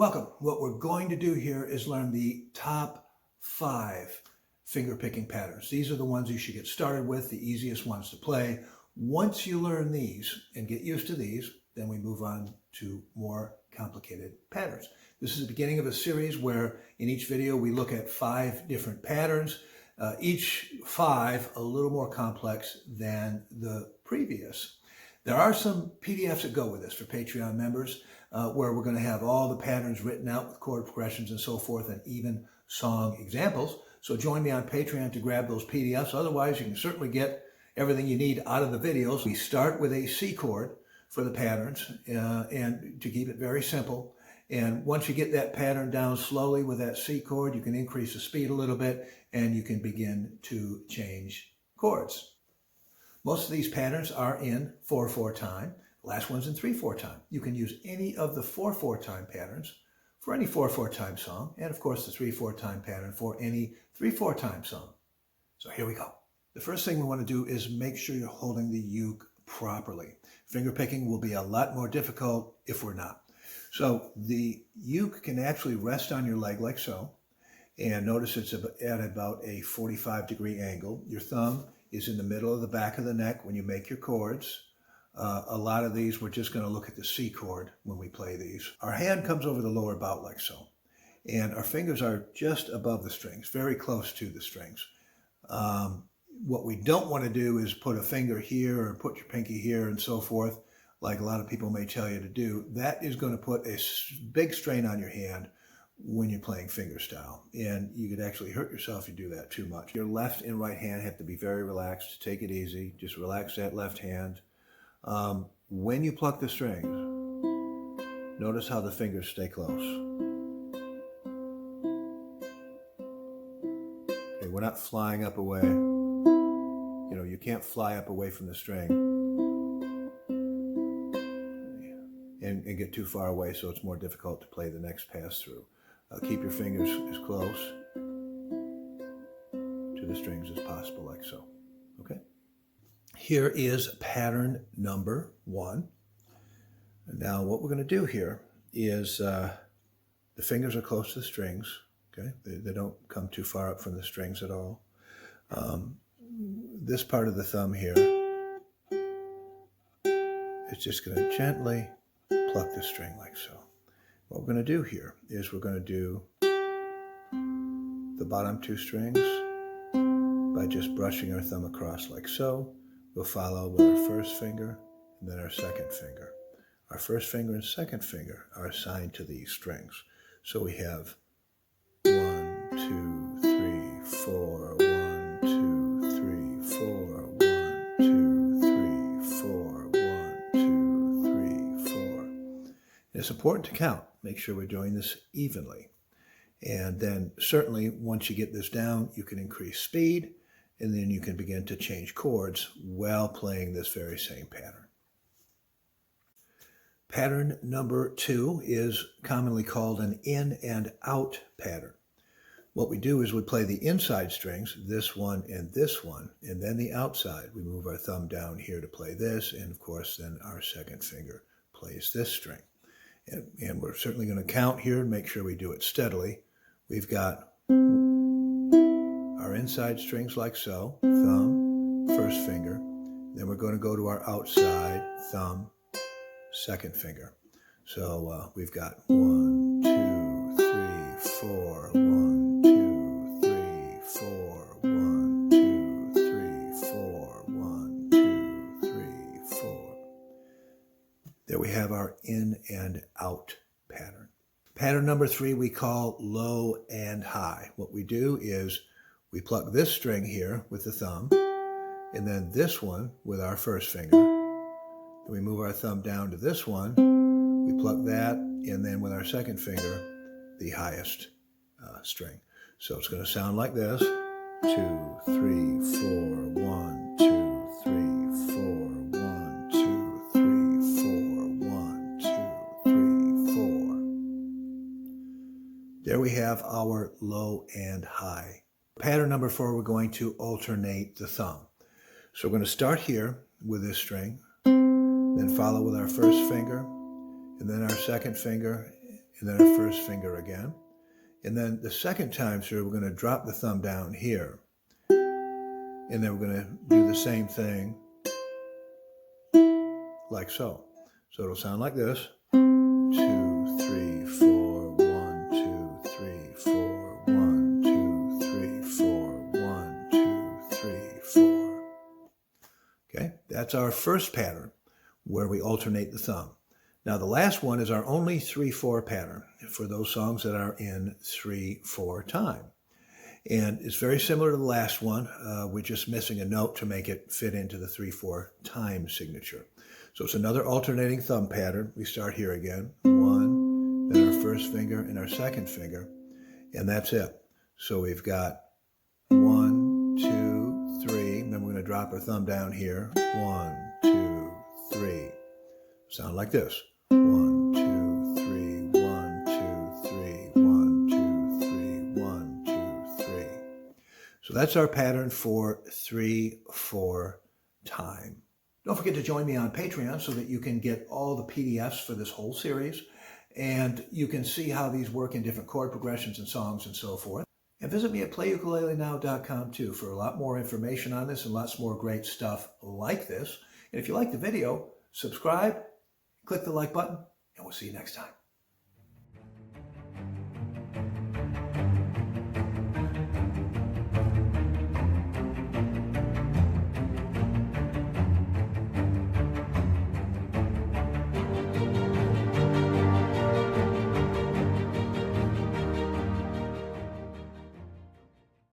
Welcome. What we're going to do here is learn the top 5 finger picking patterns. These are the ones you should get started with, the easiest ones to play. Once you learn these and get used to these, then we move on to more complicated patterns. This is the beginning of a series where in each video we look at 5 different patterns, each 5 a little more complex than the previous. There are some PDFs that go with this for Patreon members where we're going to have all the patterns written out with chord progressions and so forth and even song examples. So join me on Patreon to grab those PDFs. Otherwise, you can certainly get everything you need out of the videos. We start with a C chord for the patterns and to keep it very simple. And once you get that pattern down slowly with that C chord, you can increase the speed a little bit and you can begin to change chords. Most of these patterns are in 4/4 time. The last one's in 3/4 time. You can use any of the 4/4 time patterns for any 4/4 time song, and of course the 3/4 time pattern for any 3/4 time song. So here we go. The first thing we want to do is make sure you're holding the uke properly. Finger picking will be a lot more difficult if we're not. So the uke can actually rest on your leg like so, and notice it's at about a 45-degree angle. Your thumb is in the middle of the back of the neck when you make your chords. A lot of these, we're just going to look at the C chord when we play these. Our hand comes over the lower bout like so, and our fingers are just above the strings, very close to the strings. What we don't want to do is put a finger here or put your pinky here and so forth, like a lot of people may tell you to do. That is going to put a big strain on your hand when you're playing fingerstyle, and you could actually hurt yourself if you do that too much. Your left and right hand have to be very relaxed. Take it easy. Just relax that left hand. When you pluck the strings, notice how the fingers stay close. Okay, we're not flying up away. You know, you can't fly up away from the string and get too far away, so it's more difficult to play the next pass through. Keep your fingers as close to the strings as possible, like so. Okay? Here is pattern number 1. And now what we're going to do here is the fingers are close to the strings. Okay? They don't come too far up from the strings at all. This part of the thumb here is just going to gently pluck the string like so. What we're going to do here is we're going to do the bottom 2 strings by just brushing our thumb across like so. We'll follow with our first finger and then our second finger. Our first finger and second finger are assigned to these strings. So we have 1, 2, 3, 4, 1, 2, 3, 4, 1, 2, 3, 4, 1, 2, 3, 4. It's important to count. Make sure we're doing this evenly. And then certainly once you get this down, you can increase speed, and then you can begin to change chords while playing this very same pattern. Pattern number 2 is commonly called an in and out pattern. What we do is we play the inside strings, this one and this one, and then the outside. We move our thumb down here to play this, and of course then our second finger plays this string. And we're certainly going to count here and make sure we do it steadily. We've got our inside strings like so, thumb, first finger. Then we're going to go to our outside, thumb, second finger. So we've got 1, 2, 3, 4, 1, 2, 3, 4, 1, 2, 3, 4, 1, 2, 3, 4. There we have our in and out pattern. Pattern number 3 we call low and high. What we do is we pluck this string here with the thumb, and then this one with our first finger. Then we move our thumb down to this one, we pluck that, and then with our second finger, the highest string. So it's going to sound like this. 2, 3, 4, 1, 2, 3, 4, 1, 2, 3, 4, 1, 2, 3, 4. There we have our low and high. Pattern number 4, we're going to alternate the thumb. So we're going to start here with this string, then follow with our first finger, and then our second finger, and then our first finger again. And then the second time through, we're going to drop the thumb down here. And then we're going to do the same thing like so. So it'll sound like this. 2, 3, 4, 1, 2, 3, 4, 1, 2, 3, 4, 1, 2, 3, 4. Okay, that's our first pattern where we alternate the thumb. Now the last one is our only 3/4 pattern for those songs that are in 3/4 time. And it's very similar to the last one. We're just missing a note to make it fit into the 3/4 time signature. So it's another alternating thumb pattern. We start here again. 1, then our first finger and our second finger, and that's it. So we've got 1, 2, 3, and then we're going to drop our thumb down here. 1, 2, 3. Sound like this. 1, 2, 3, 1, 2, 3, 1, 2, 3, 1, 2, 3. So that's our pattern for 3/4 time. Don't forget to join me on Patreon so that you can get all the PDFs for this whole series, and you can see how these work in different chord progressions and songs and so forth. And visit me at playukulelenow.com too for a lot more information on this and lots more great stuff like this. And if you like the video, subscribe, click the like button, and we'll see you next time.